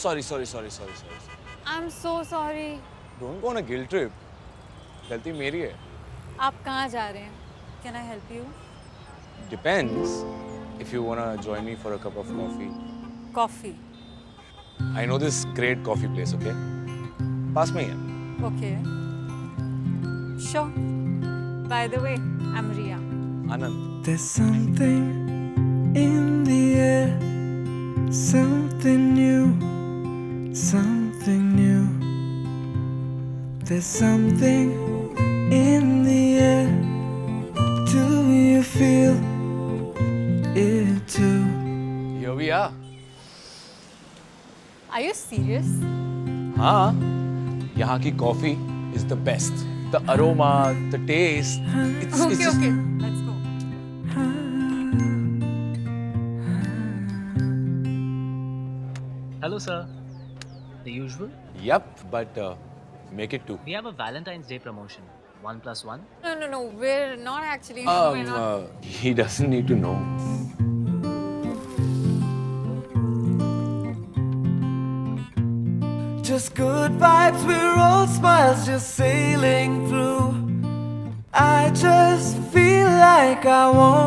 sorry. I'm so sorry. Don't go on a guilt trip. गलती मेरी है. आप कहाँ जा रहे हैं? Can I help you? Depends if you wanna join me for a cup of coffee. Coffee. I know this great coffee place, okay? Pass me here. Okay. Sure. By the way, I'm Rhea. Anand. There's something in the air, something new, something new. There's something in the air. Do you feel it too? Here we are. Are you serious? हाँ, यहाँ की coffee is the best. The aroma, the taste. It's Okay, just... okay. Let's go. Hello, sir. The usual? Yep, but make it 2. We have a Valentine's Day promotion. 1+1. No. We're not actually. We're not. He doesn't need to know. Just good vibes, we're all smiles, just sailing through. I just feel like I want